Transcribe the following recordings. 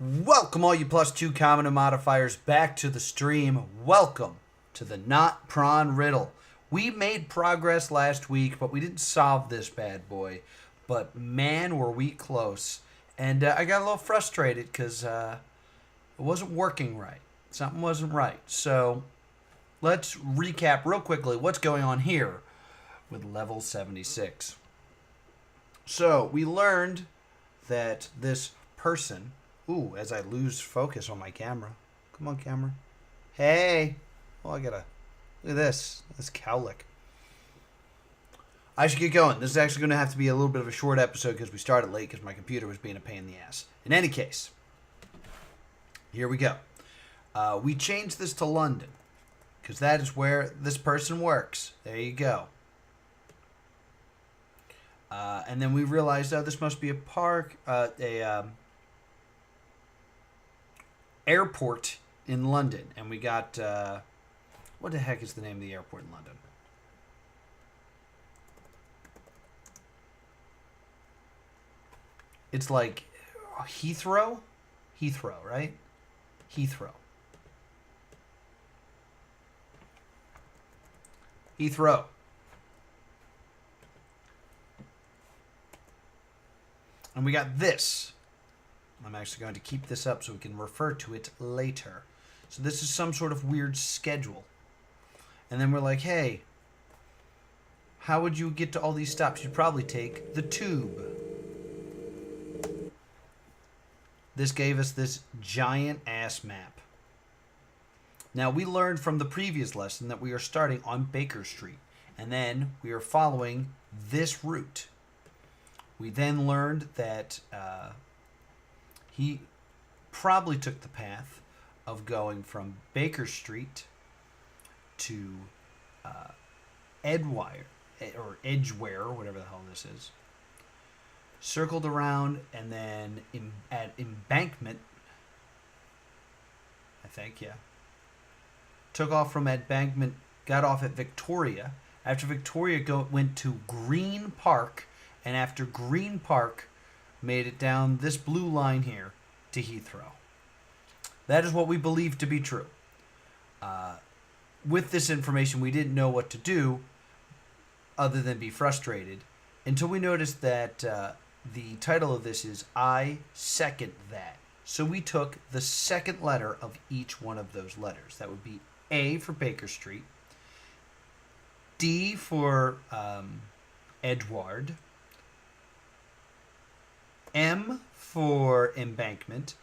Welcome, all you +2 common and modifiers, back to the stream. Welcome to the Not Pron Riddle. We made progress last week, but we didn't solve this bad boy. But man, were we close. And I got a little frustrated because it wasn't working right. Something wasn't right. So let's recap real quickly what's going on here with level 76. So we learned that this person... Ooh, as I lose focus on my camera. Come on, camera. Hey. Oh, I gotta... Look at this. This cowlick. I should get going. This is actually going to have to be a little bit of a short episode because we started late because my computer was being a pain in the ass. In any case, here we go. We changed this to London because that is where this person works. There you go. And then we realized, oh, this must be a park, airport in London. And we got, what the heck is the name of the airport in London? It's like Heathrow? Heathrow, right? Heathrow. Heathrow. And we got this. I'm actually going to keep this up so we can refer to it later. So this is some sort of weird schedule. And then we're like, hey, how would you get to all these stops? You'd probably take the tube. This gave us this giant ass map. Now, we learned from the previous lesson that we are starting on Baker Street. And then we are following this route. We then learned that he probably took the path of going from Baker Street to Edgeware, or whatever the hell this is. Circled around, and then at Embankment, I think, yeah. Took off from Embankment, got off at Victoria. After Victoria went to Green Park, and after Green Park, made it down this blue line here to Heathrow. That is what we believe to be true. With this information, we didn't know what to do other than be frustrated until we noticed that the title of this is I Second That. So we took the second letter of each one of those letters. That would be A for Baker Street, D for Edward, M for Embankment,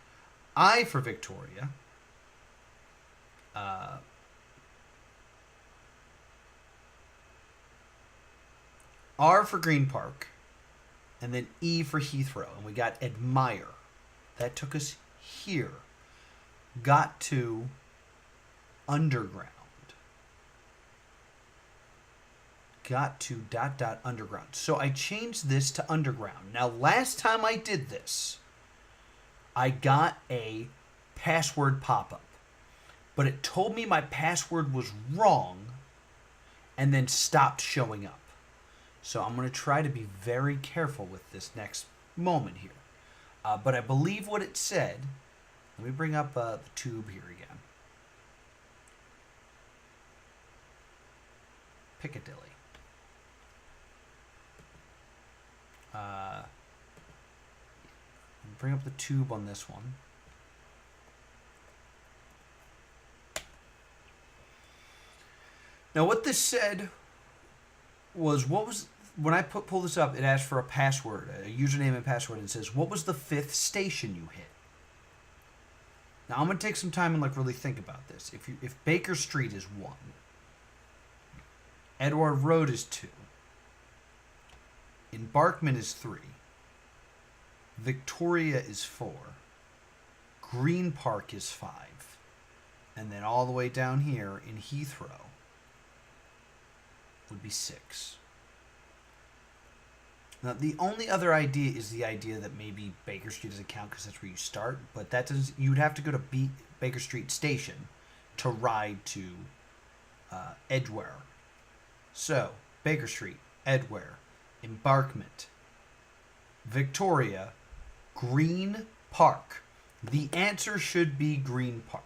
I for Victoria, R for Green Park, and then E for Heathrow. And we got Admire. That took us here. Got to Underground. Got to ... Underground. So I changed this to Underground. Now, last time I did this, I got a password pop-up. But it told me my password was wrong and then stopped showing up. So I'm going to try to be very careful with this next moment here. But I believe what it said... Let me bring up the tube here again. Piccadilly. Bring up the tube on this one. Now, what this said was, when I pull this up, it asked for a password, a username and password, and it says, what was the 5th station you hit? Now, I'm going to take some time and really think about this. If Baker Street is 1, Edward Road is 2, Embankment is 3, Victoria is 4, Green Park is 5, and then all the way down here in Heathrow would be 6. Now, the only other idea is the idea that maybe Baker Street doesn't count because that's where you start, but that does. You would have to go to Baker Street Station to ride to Edgware. So, Baker Street, Edgware, Embankment, Victoria, Green Park. The answer should be Green Park.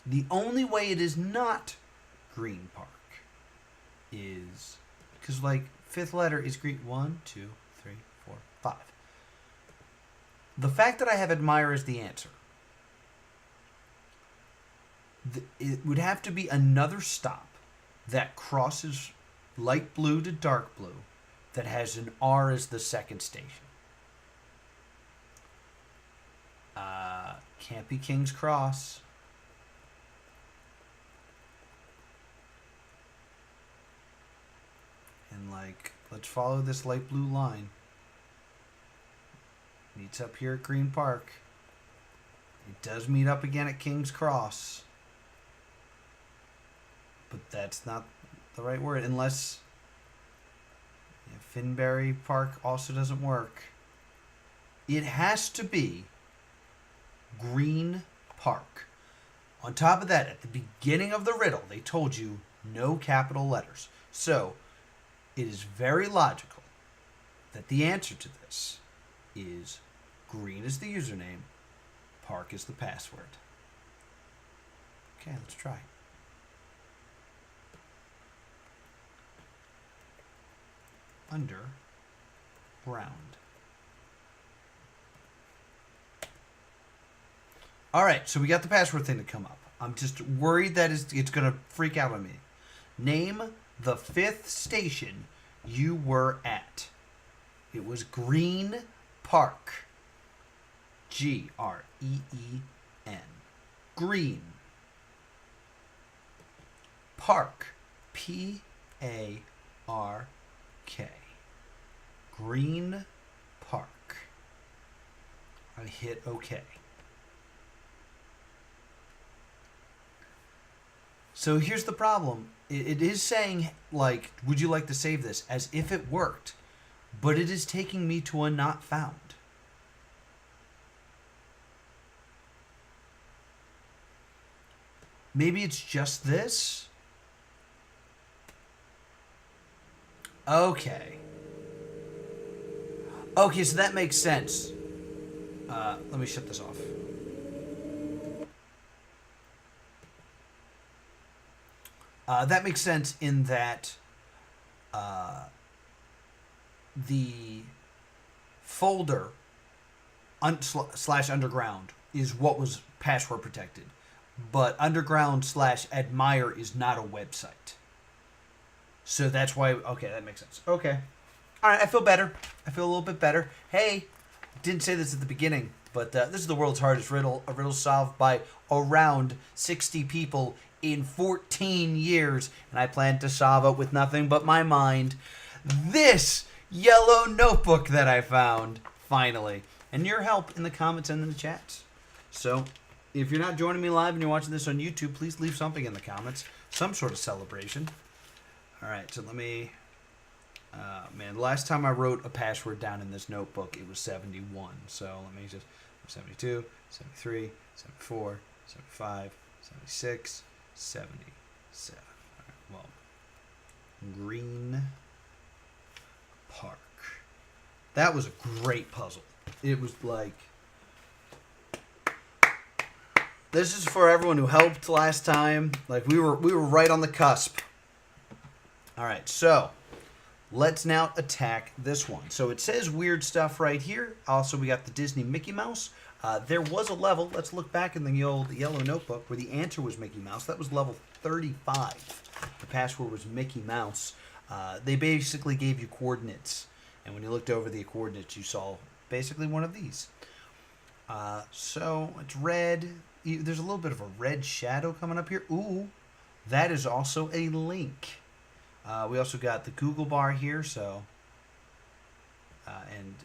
The only way it is not Green Park is because, like, fifth letter is green. 1, 2, 3, 4, 5. The fact that I have admire as the answer, it would have to be another stop that crosses light blue to dark blue that has an R as the second station. Can't be King's Cross. And, like, let's follow this light blue line. Meets up here at Green Park. It does meet up again at King's Cross. But that's not the right word, unless Finbury Park also doesn't work. It has to be Green Park. On top of that, at the beginning of the riddle, they told you no capital letters. So, it is very logical that the answer to this is Green is the username, Park is the password. Okay, let's try. Underground. All right, so we got the password thing to come up. I'm just worried that it's going to freak out on me. Name the 5th station you were at. It was Green Park. Green. Green. Park. Park. Green Park. I hit OK. So here's the problem. It is saying, like, would you like to save this? As if it worked. But it is taking me to a not found. Maybe it's just this? Okay. Okay, so that makes sense. Let me shut this off. That makes sense in that the folder slash underground is what was password protected, but underground slash admire is not a website. So that's why. Okay, that makes sense. Okay. All right, I feel better. I feel a little bit better. Hey, didn't say this at the beginning, but this is the world's hardest riddle. A riddle solved by around 60 people in 14 years, and I plan to solve it with nothing but my mind. This yellow notebook that I found, finally. And your help in the comments and in the chats. So, if you're not joining me live and you're watching this on YouTube, please leave something in the comments. Some sort of celebration. Alright, so let me... man, the last time I wrote a password down in this notebook, it was 71. So, let me just... 72, 73, 74, 75, 76... 77. All right, well, Green Park. That was a great puzzle. It was like, this is for everyone who helped last time. Like, we were right on the cusp. All right, so let's now attack this one. So it says weird stuff right here. Also, we got the Disney Mickey Mouse. There was a level, let's look back in the old yellow notebook, where the answer was Mickey Mouse. That was level 35. The password was Mickey Mouse. They basically gave you coordinates. And when you looked over the coordinates, you saw basically one of these. So it's red. There's a little bit of a red shadow coming up here. Ooh, that is also a link. We also got the Google bar here. So and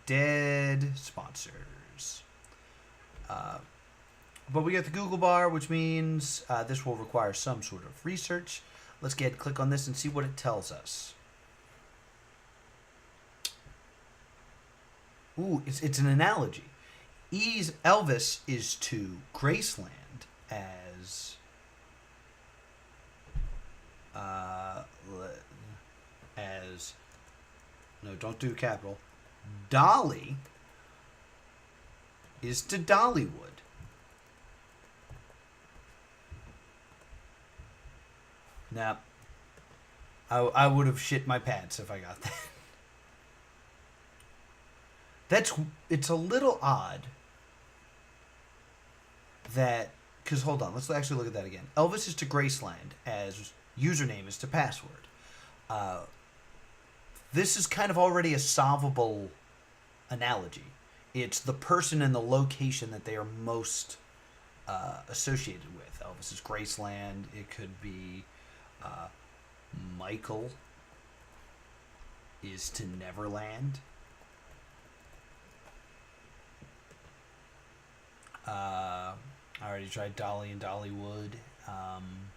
dead sponsors. But we got the Google bar, which means this will require some sort of research. Let's click on this and see what it tells us. Ooh, it's an analogy. Elvis is to Graceland as no, don't do capital. Dolly is to Dollywood. Now, I would have shit my pants if I got that. It's a little odd that, because hold on, let's actually look at that again. Elvis is to Graceland as username is to password. This is kind of already a solvable analogy. It's the person and the location that they are most associated with. Elvis is Graceland. It could be Michael is to Neverland. I already tried Dolly and Dollywood. I'm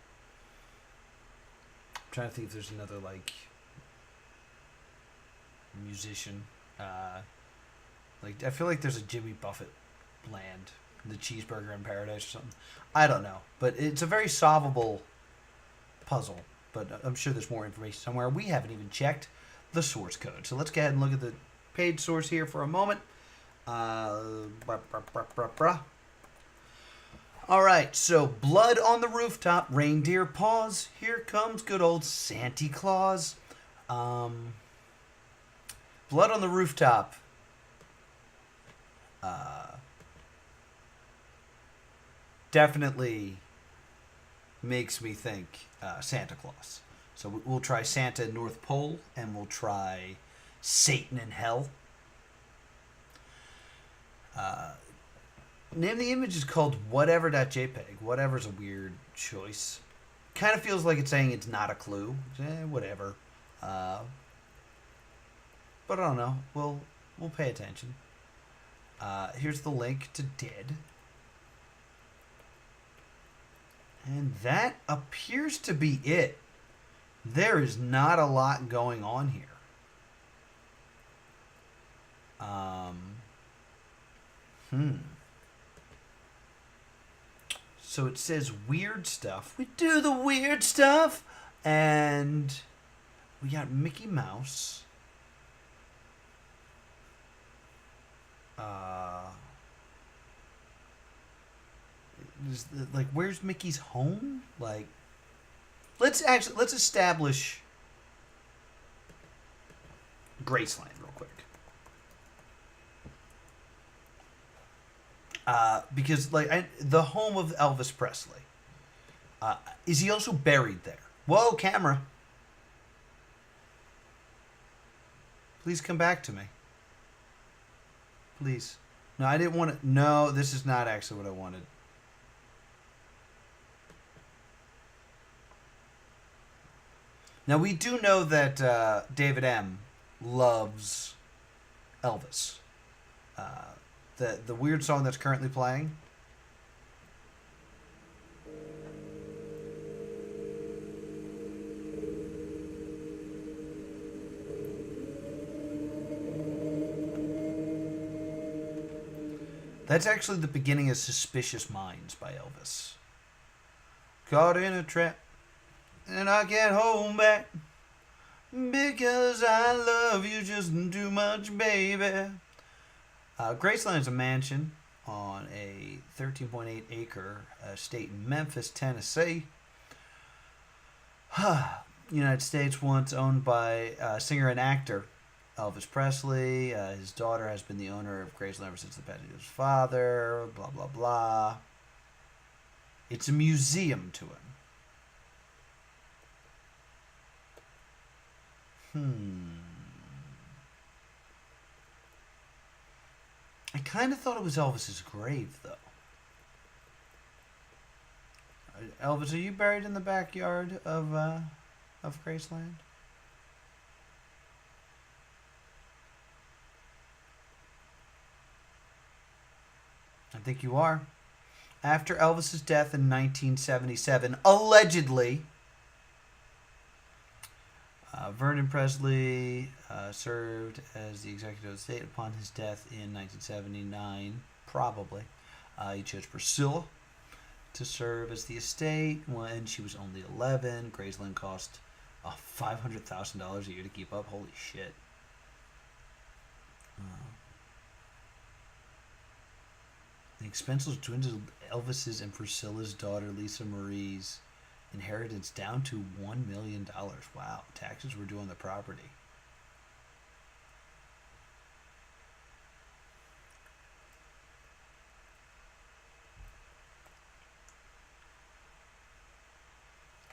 trying to think if there's another like musician. Like I feel like there's a Jimmy Buffett land, the Cheeseburger in Paradise or something. I don't know, but it's a very solvable puzzle. But I'm sure there's more information somewhere. We haven't even checked the source code, so let's go ahead and look at the page source here for a moment. All right, so blood on the rooftop, reindeer paws. Here comes good old Santa Claus. Blood on the rooftop. Definitely makes me think Santa Claus. So we'll try Santa in North Pole, and we'll try Satan in Hell. Name the image is called whatever.jpg. Whatever's a weird choice. Kind of feels like it's saying it's not a clue. Whatever. But I don't know. We'll pay attention. Here's the link to Dead. And that appears to be it. There is not a lot going on here. So it says weird stuff. We do the weird stuff. And we got Mickey Mouse. Like, where's Mickey's home? Like, let's establish Graceland real quick. Because the home of Elvis Presley. Is he also buried there? Whoa, camera. Please come back to me. Please. No, I didn't want to. No, this is not actually what I wanted. Now, we do know that David M. loves Elvis. The weird song that's currently playing. That's actually the beginning of Suspicious Minds by Elvis. Caught in a trap, and I can't hold back, because I love you just too much, baby. Graceland is a mansion on a 13.8 acre estate in Memphis, Tennessee. United States, once owned by singer and actor Elvis Presley. His daughter has been the owner of Graceland ever since the passing of his father. Blah, blah, blah. It's a museum to him. I kind of thought it was Elvis's grave, though. Elvis, are you buried in the backyard of Graceland? I think you are. After Elvis's death in 1977, allegedly, Vernon Presley served as the executive of the state upon his death in 1979, probably. He chose Priscilla to serve as the estate when she was only 11. Graceland cost $500,000 a year to keep up. Holy shit. Expenses dwindled Elvis's and Priscilla's daughter Lisa Marie's inheritance down to $1 million. Wow, taxes were due on the property.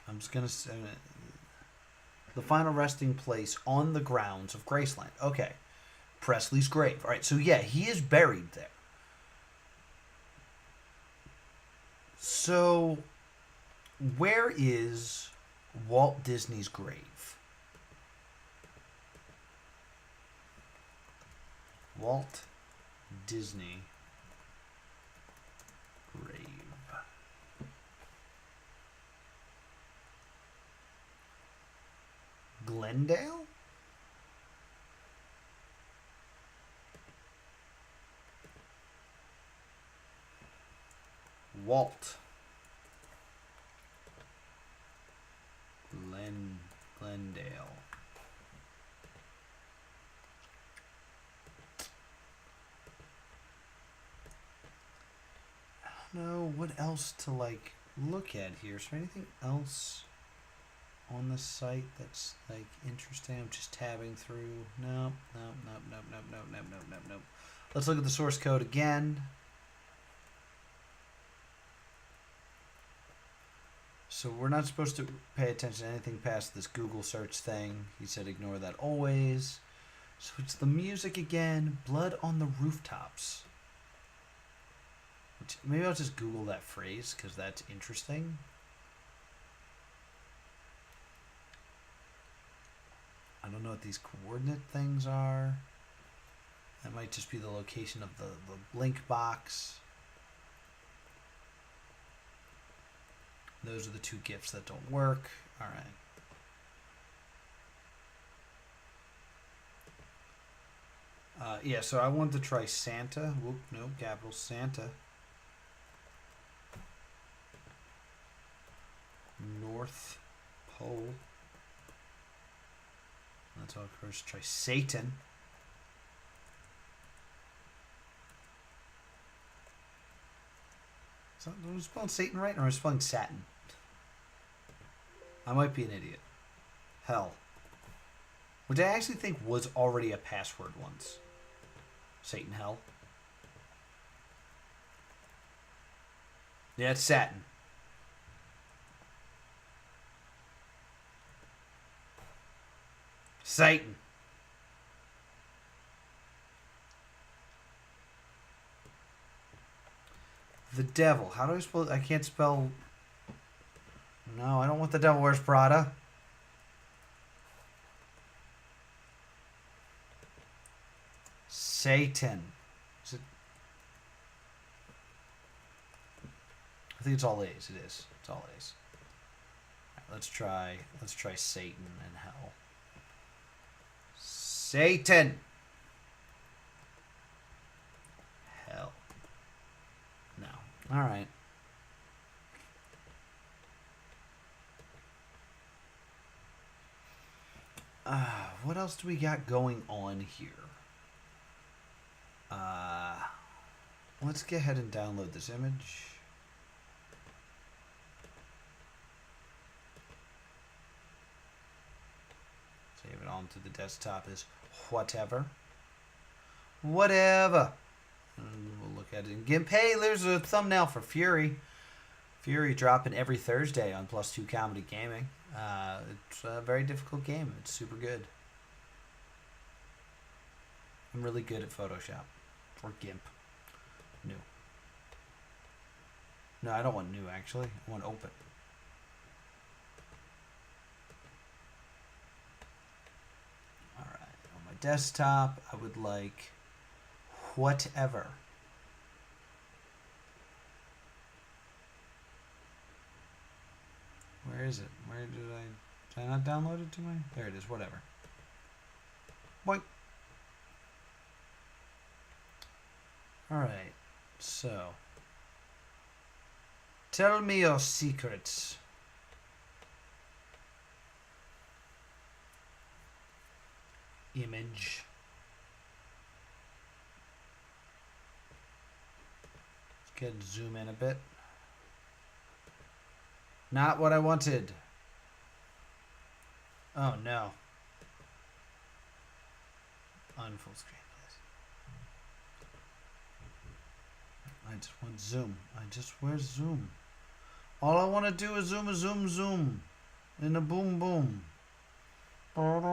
I'm just going to say the final resting place on the grounds of Graceland. Okay. Presley's grave. All right, so yeah, he is buried there. So, where is Walt Disney's grave? Walt Disney grave. Glendale? Walt. Glendale. I don't know what else to like look at here. Is there anything else on the site that's like interesting? I'm just tabbing through. Nope. Let's look at the source code again. So we're not supposed to pay attention to anything past this Google search thing. He said ignore that always. So it's the music again. Blood on the Rooftops. Which, maybe I'll just Google that phrase because that's interesting. I don't know what these coordinate things are. That might just be the location of the link box. Those are the two gifts that don't work. All right. Yeah, so I wanted to try Santa. Whoop, no, capital Santa. North Pole. That's all, of course. Try Satan. So, am I spelling Satan right, or am I spelling Satin? I might be an idiot. Hell. Which I actually think was already a password once. Satan Hell. Yeah, it's Satin. Satan. The devil. How do I spell? I can't spell. No, I don't want the Devil Wears Prada. Satan. Is it? I think it's all A's. It is. It's all A's. All right, let's try Satan and hell. Satan. Hell. No. All right. What else do we got going on here? Let's go ahead and download this image. Save it onto the desktop as whatever. Whatever. And we'll look at it in GIMP. Hey, there's a thumbnail for Fury. Fury dropping every Thursday on +2 Comedy Gaming. It's a very difficult game. It's super good. I'm really good at Photoshop. Or GIMP. New. No, I don't want new, actually. I want open. Alright, on my desktop, I would like whatever. Where is it? Where did I not download it to my? There it is, whatever. Boink. Alright, so. Tell me your secrets. Image. Let's Good, zoom in a bit. Not what I wanted. Oh no. On full screen, please. I just want zoom. Where's zoom? All I want to do is zoom, zoom. In a boom, boom. Alright.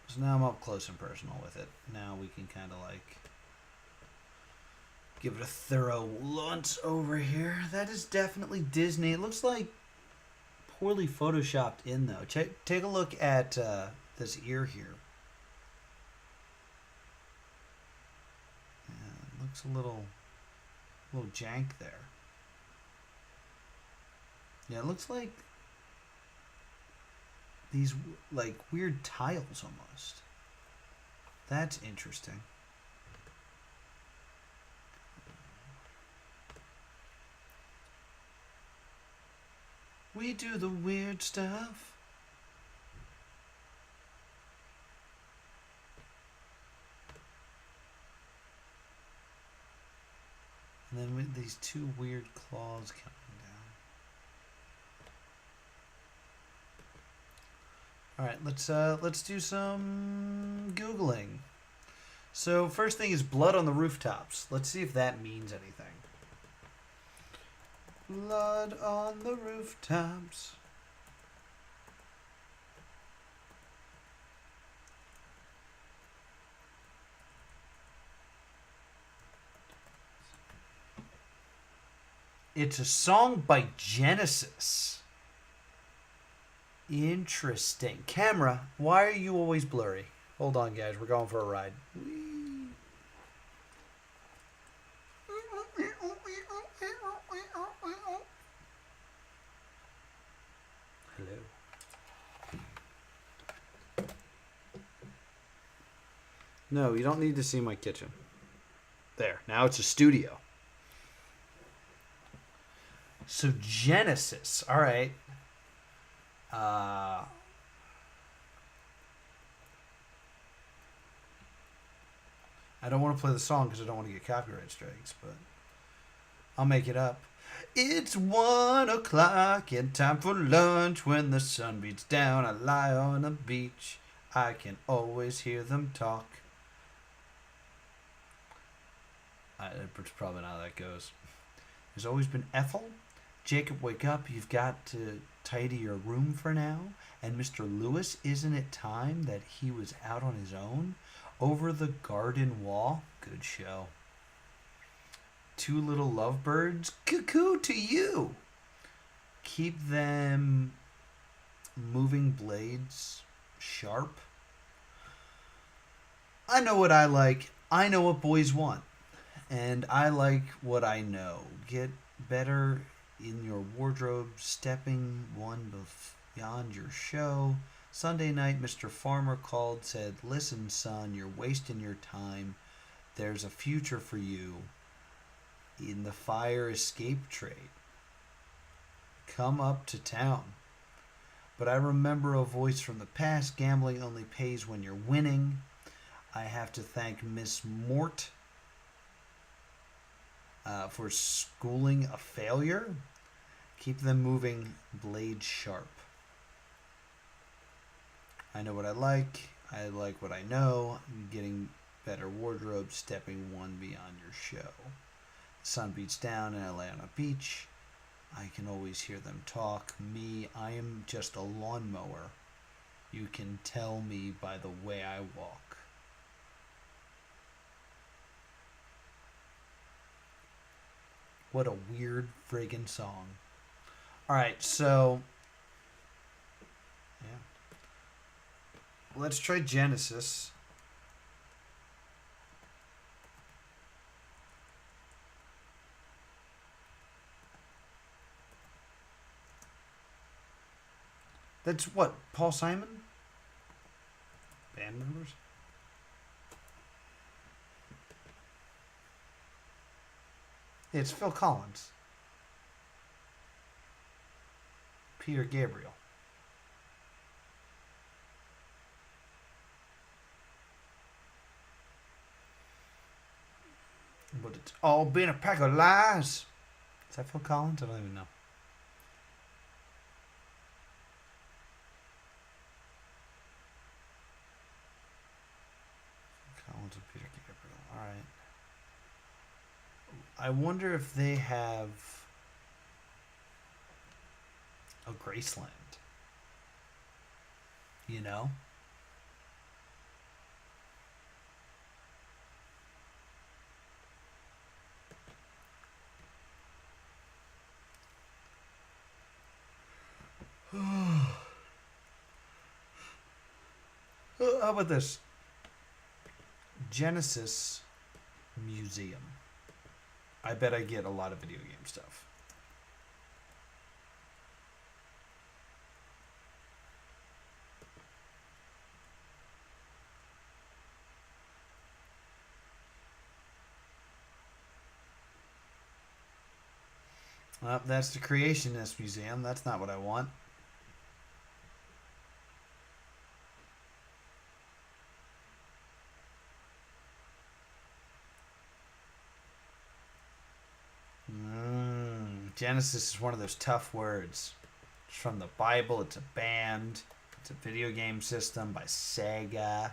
So now I'm up close and personal with it. Now we can kind of like give it a thorough once over here. That is definitely Disney. It looks like poorly photoshopped in though. Take a look at this ear here. Yeah, it looks a little jank there. Yeah, it looks like these like weird tiles almost. That's interesting. We do the weird stuff. And then with these two weird claws coming down. All right, let's do some Googling. So first thing is blood on the rooftops. Let's see if that means anything. Blood on the rooftops. It's a song by Genesis. Interesting. Camera, why are you always blurry? Hold on, guys. We're going for a ride. Hello. No, you don't need to see my kitchen. There. Now it's a studio. So Genesis. All right. I don't want to play the song because I don't want to get copyright strikes, but I'll make it up. It's 1 o'clock and time for lunch. When the sun beats down, I lie on a beach. I can always hear them talk. It's probably not how that goes. There's always been Ethel. Jacob, wake up. You've got to tidy your room for now. And Mr. Lewis, isn't it time that he was out on his own? Over the garden wall. Good show. Two little lovebirds. Cuckoo to you. Keep them moving blades sharp. I know what I like. I know what boys want. And I like what I know. Get better in your wardrobe, stepping one beyond your show. Sunday night, Mr. Farmer called, said, listen, son, you're wasting your time. There's a future for you in the fire escape trade. Come up to town. But I remember a voice from the past, gambling only pays when you're winning. I have to thank Miss Mort for schooling a failure. Keep them moving blade sharp. I know what I like what I know. Getting better wardrobe, stepping one beyond your show. The sun beats down and I lay on a beach. I can always hear them talk. Me, I am just a lawnmower. You can tell me by the way I walk. What a weird friggin' song. Alright, so yeah. Let's try Genesis. That's what, Paul Simon? Band members? It's Phil Collins. Peter Gabriel. it's all been a pack of lies. Is that Phil Collins? I don't even know. Phil Collins and Peter Gabriel. All right. I wonder if they have a Graceland. You know? How about this? Genesis Museum. I bet I get a lot of video game stuff. Well, that's the Creationist Museum. That's not what I want. Genesis is one of those tough words. It's from the Bible. It's a band. It's a video game system by Sega.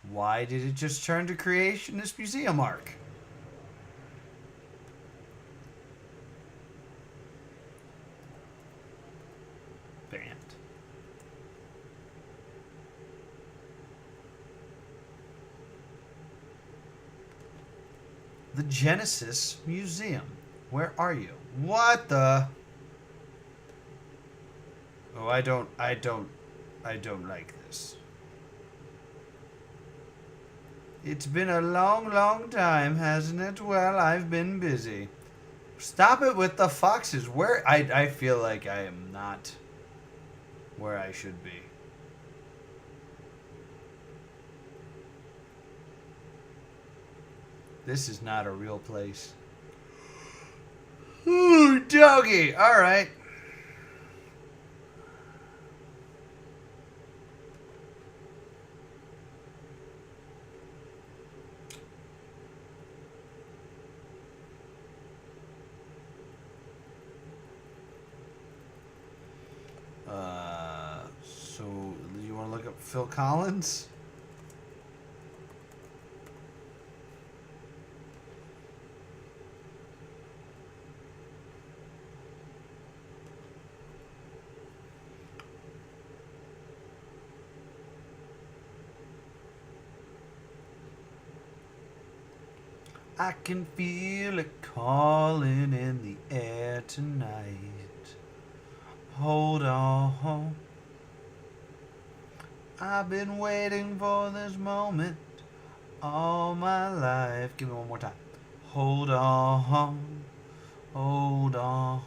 Why did it just turn to Creationist Museum Arc? Band. The Genesis Museum. Where are you? What the? Oh, I don't like this. It's been a long, long time, hasn't it? Well, I've been busy. Stop it with the foxes. Where I feel like I am not where I should be. This is not a real place. Ooh, doggy. All right. So you want to look up Phil Collins? I can feel it calling in the air tonight. Hold on. I've been waiting for this moment all my life. Give me one more time. Hold on. Hold on.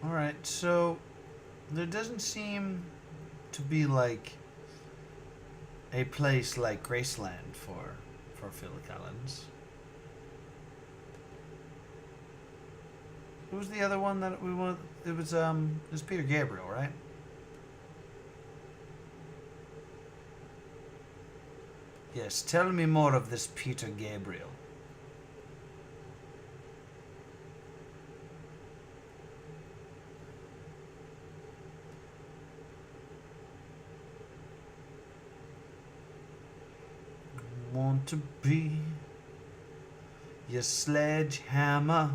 Alright, so there doesn't seem to be like a place like Graceland for Phil Collins. Who was the other one that we wanted? It was Peter Gabriel, right? Yes, tell me more of this Peter Gabriel. Want to be your sledgehammer.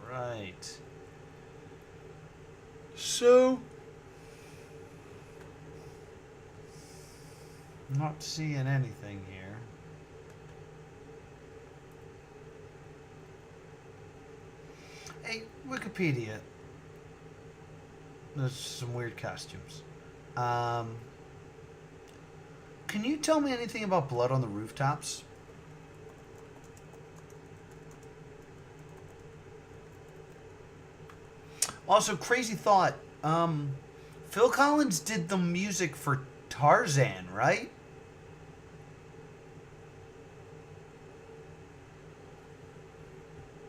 Right. So, not seeing anything here. Hey, Wikipedia. There's some weird costumes. Can you tell me anything about Blood on the Rooftops? Also, crazy thought. Phil Collins did the music for Tarzan, right?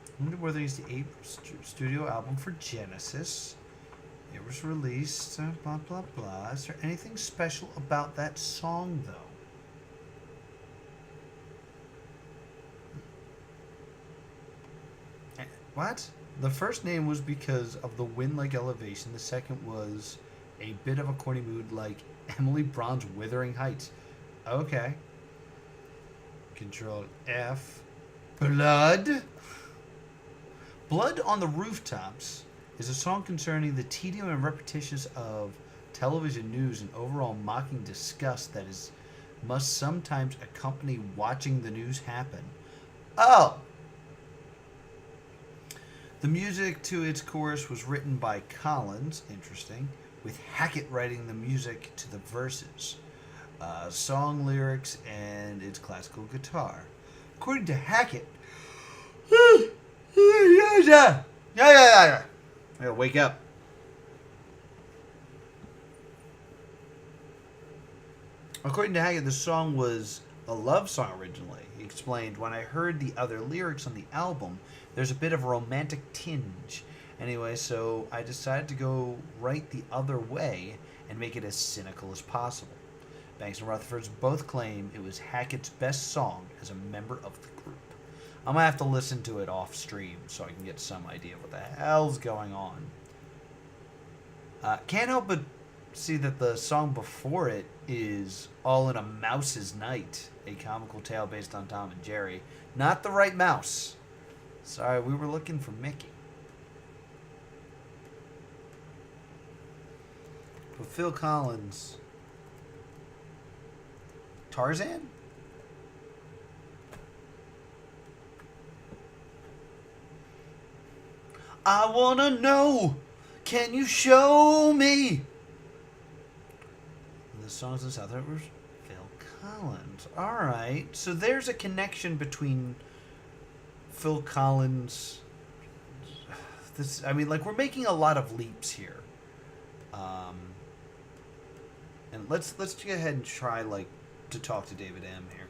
I wonder whether he's the 8th studio album for Genesis. It was released, blah, blah, blah. Is there anything special about that song, though? What? The first name was because of the wind-like elevation. The second was a bit of a corny mood like Emily Braun's Wuthering Heights. Okay. Control F. Blood. Blood on the Rooftops is a song concerning the tedium and repetitions of television news and overall mocking disgust that must sometimes accompany watching the news happen. Oh! The music to its chorus was written by Collins, interesting, with Hackett writing the music to the verses, song lyrics, and its classical guitar. According to Hackett, I gotta wake up. According to Hackett, the song was a love song originally. He explained, when I heard the other lyrics on the album, there's a bit of a romantic tinge. Anyway, so I decided to go right the other way and make it as cynical as possible. Banks and Rutherford both claim it was Hackett's best song as a member of the group. I'm going to have to listen to it off stream so I can get some idea of what the hell's going on. Can't help but see that the song before it is All in a Mouse's Night, a comical tale based on Tom and Jerry. Not the right mouse. Sorry, we were looking for Mickey. But Phil Collins. Tarzan? I wanna know. Can you show me? The songs and stuff. That was Phil Collins. All right. So there's a connection between Phil Collins. This, I mean, like, we're making a lot of leaps here. And let's go ahead and try, like, to talk to David M. here.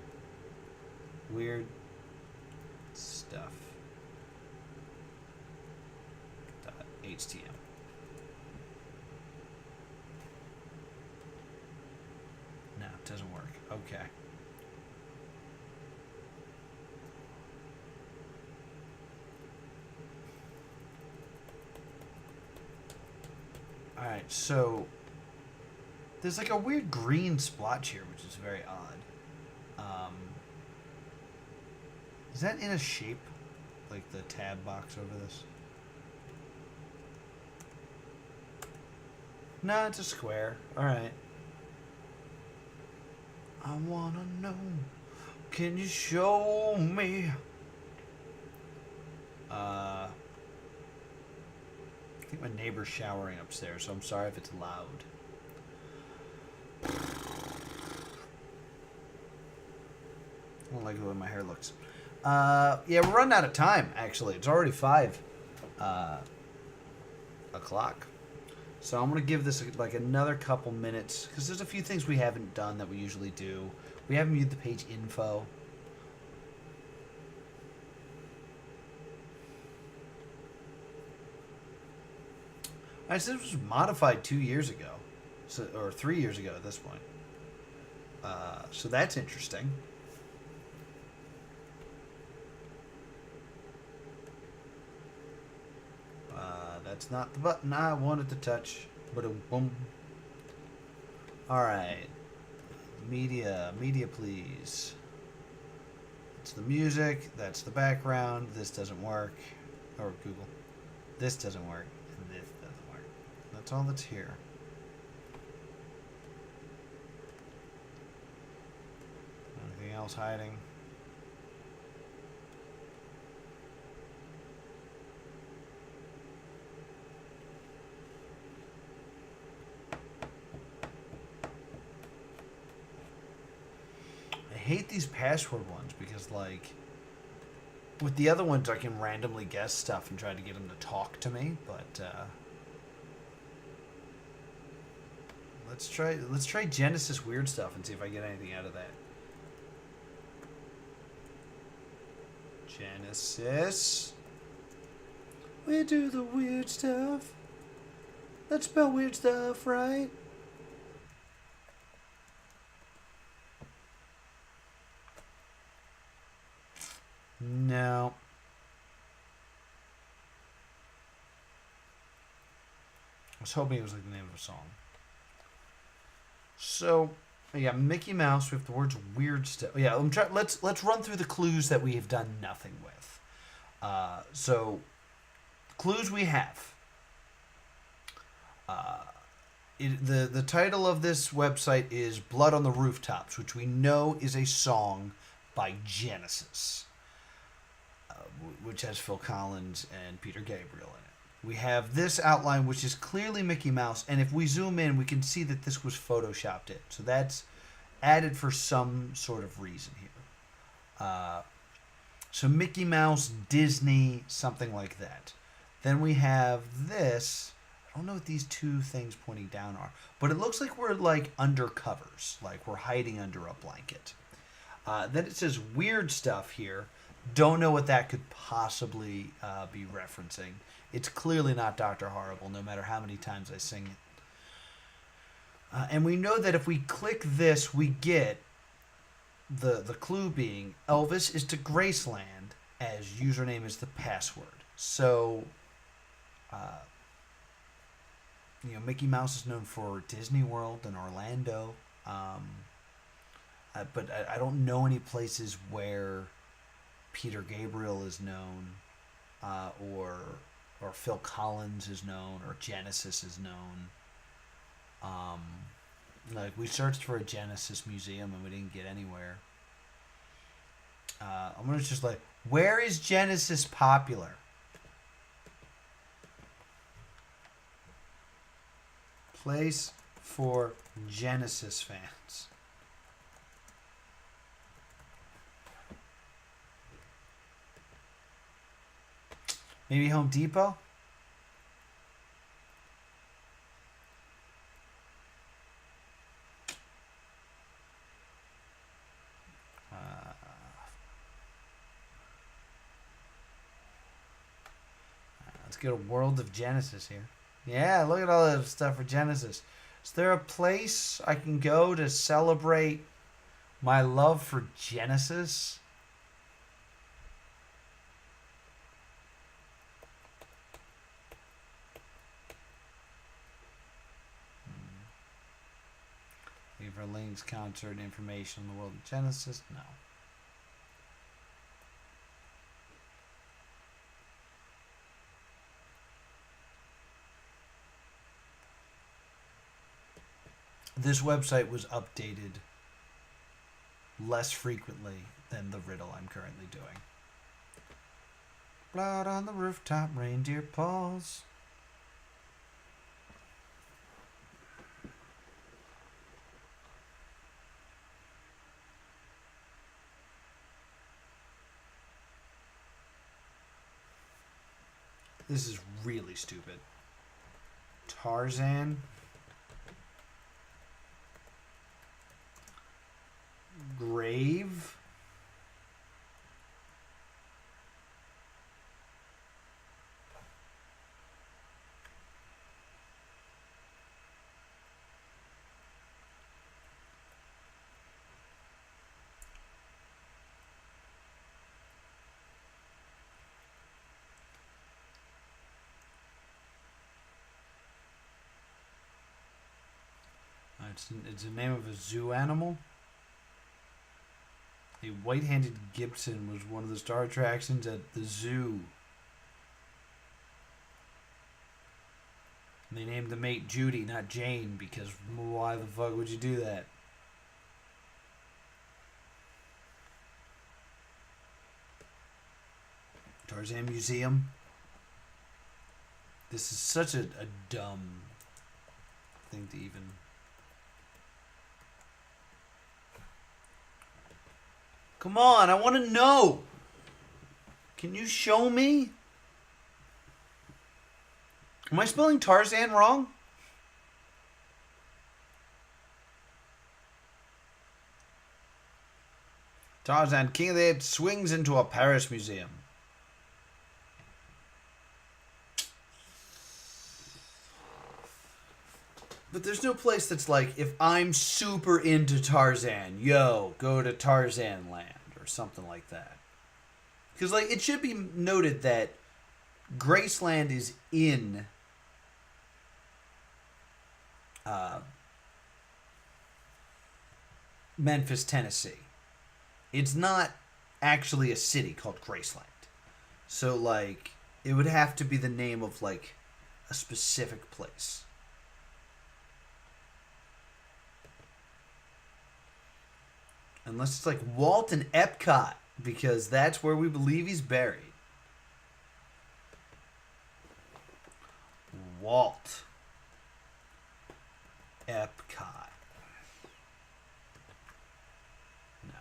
Weird stuff. .htm. No, it doesn't work. Okay. Alright, so there's like a weird green splotch here, which is very odd. Is that in a shape? Like the tab box over this? No, it's a square. Alright. I wanna know. Can you show me? I think my neighbor's showering upstairs, so I'm sorry if it's loud. I don't like the way my hair looks. Yeah, we're running out of time, actually. It's already 5 o'clock. So I'm going to give this like another couple minutes, because there's a few things we haven't done that we usually do. We haven't viewed the page info. Alright, so this was modified 2 years ago. So, or 3 years ago at this point. So that's interesting. That's not the button I wanted to touch. Boom. Alright. Media, please. It's the music. That's the background. This doesn't work. Or Google. This doesn't work. And this doesn't work. That's all that's here. Anything else hiding? hate these password ones because, like, with the other ones, I can randomly guess stuff and try to get them to talk to me. But let's try Genesis weird stuff and see if I get anything out of that. Genesis. We do the weird stuff. Let's spell weird stuff, right? No. I was hoping it was like the name of a song. So, yeah, Mickey Mouse. We have the words weird stuff. Yeah, let's run through the clues that we have done nothing with. So, clues we have. The title of this website is Blood on the Rooftops, which we know is a song by Genesis, which has Phil Collins and Peter Gabriel in it. We have this outline, which is clearly Mickey Mouse, and if we zoom in, we can see that this was photoshopped in. So that's added for some sort of reason here. So Mickey Mouse, Disney, something like that. Then we have this. I don't know what these two things pointing down are, but it looks like we're like under covers, like we're hiding under a blanket. Then it says weird stuff here. Don't know what that could possibly be referencing. It's clearly not Dr. Horrible, no matter how many times I sing it. And we know that if we click this, we get the clue being Elvis is to Graceland as username is the password. So, Mickey Mouse is known for Disney World and Orlando. But I don't know any places where Peter Gabriel is known, or Phil Collins is known, or Genesis is known. Like we searched for a Genesis museum and we didn't get anywhere. I'm gonna just like, where is Genesis popular? Place for Genesis fans. Maybe Home Depot? Let's get a World of Genesis here. Yeah, look at all that stuff for Genesis. Is there a place I can go to celebrate my love for Genesis? Leave our links, concert information on the World of Genesis? No. This website was updated less frequently than the riddle I'm currently doing. Blood on the rooftop, reindeer paws. This is really stupid. Tarzan. Grave. It's the name of a zoo animal. A white-handed Gibson was one of the star attractions at the zoo. And they named the mate Judy, not Jane, because why the fuck would you do that? Tarzan Museum. This is such a dumb thing to even... Come on, I want to know. Can you show me? Am I spelling Tarzan wrong? Tarzan, King of the Apes, swings into a Paris museum. But there's no place that's like, if I'm super into Tarzan, yo, go to Tarzan Land or something like that. Because, like, it should be noted that Graceland is in Memphis, Tennessee. It's not actually a city called Graceland. So, like, it would have to be the name of, like, a specific place. Unless it's like Walt and Epcot, because that's where we believe he's buried. Walt. Epcot. No.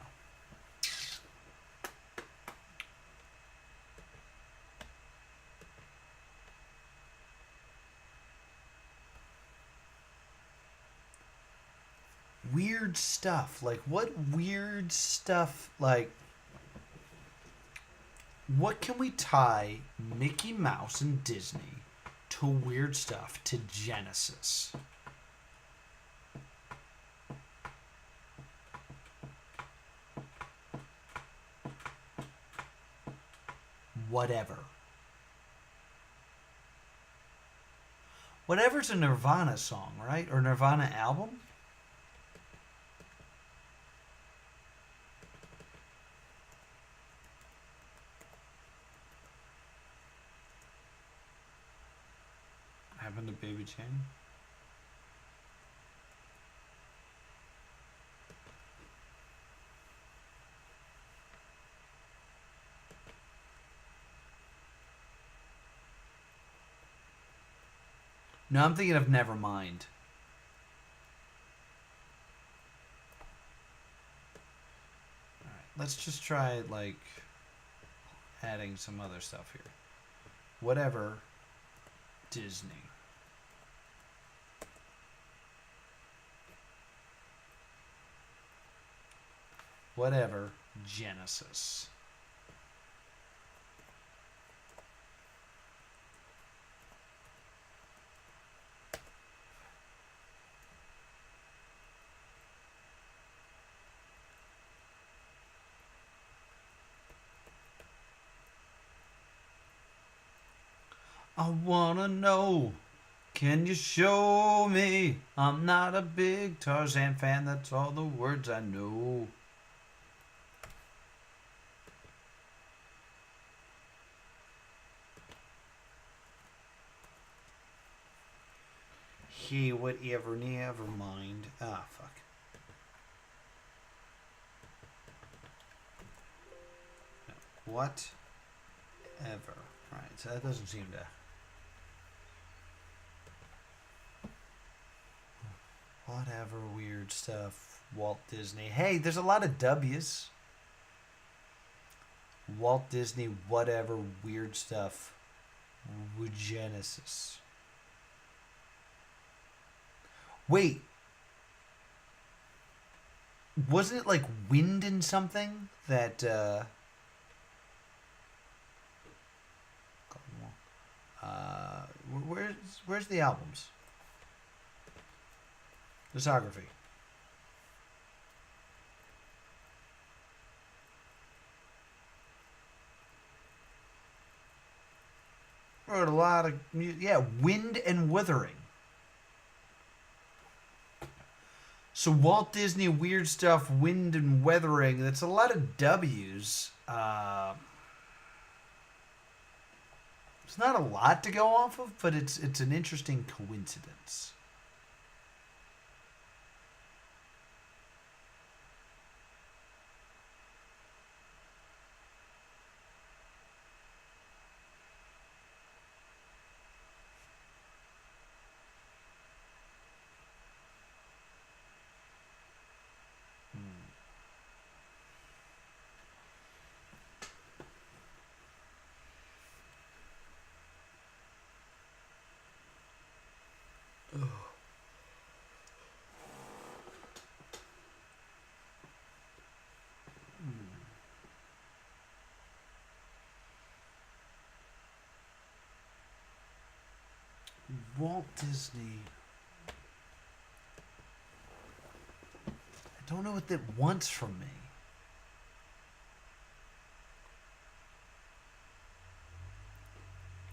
Weird stuff. Like, what weird stuff, like, what can we tie Mickey Mouse and Disney to weird stuff to Genesis? Whatever. Whatever's a Nirvana song, right? Or Nirvana album? Happened to Baby Jane? No, I'm thinking of Nevermind. Alright, let's just try, like, adding some other stuff here. Whatever Disney. Whatever Genesis. I wanna know, can you show me? I'm not a big Tarzan fan, that's all the words I know. Hey, whatever, never mind. Ah, fuck. No. Whatever. Right, so that doesn't seem to... Whatever weird stuff. Walt Disney. Hey, there's a lot of W's. Walt Disney, whatever weird stuff. Genesis. Wait. Wasn't it like wind and something that where's the albums? Discography. Wrote a lot of music. Yeah, Wind and Wuthering. So Walt Disney, weird stuff, Wind and Weathering. That's a lot of W's. It's not a lot to go off of, but it's an interesting coincidence. Walt Disney. I don't know what that wants from me.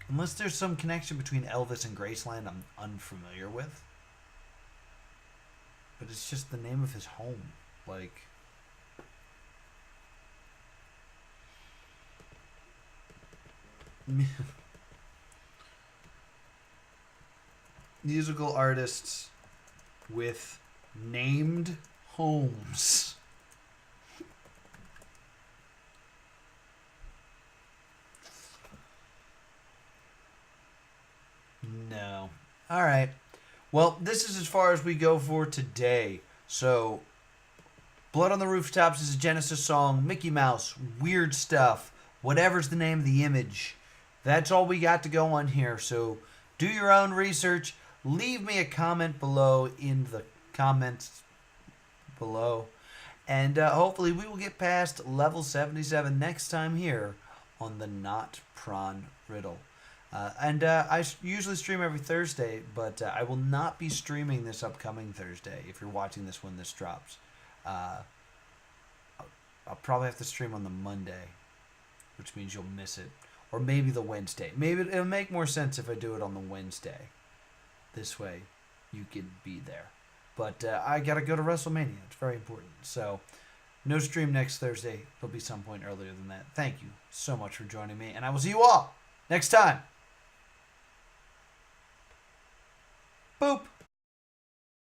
Unless there's some connection between Elvis and Graceland I'm unfamiliar with. But it's just the name of his home. Like... musical artists with named homes. No. All right. Well, this is as far as we go for today. So, Blood on the Rooftops is a Genesis song. Mickey Mouse, weird stuff. Whatever's the name of the image. That's all we got to go on here. So, do your own research. Leave me a comment below in the comments below. And hopefully we will get past level 77 next time here on the Not Pron Riddle. I usually stream every Thursday, but I will not be streaming this upcoming Thursday if you're watching this when this drops. I'll probably have to stream on the Monday, which means you'll miss it. Or maybe the Wednesday. Maybe it'll make more sense if I do it on the Wednesday. This way, you can be there. But I gotta go to WrestleMania. It's very important. So, no stream next Thursday. There'll be some point earlier than that. Thank you so much for joining me, and I will see you all next time. Boop.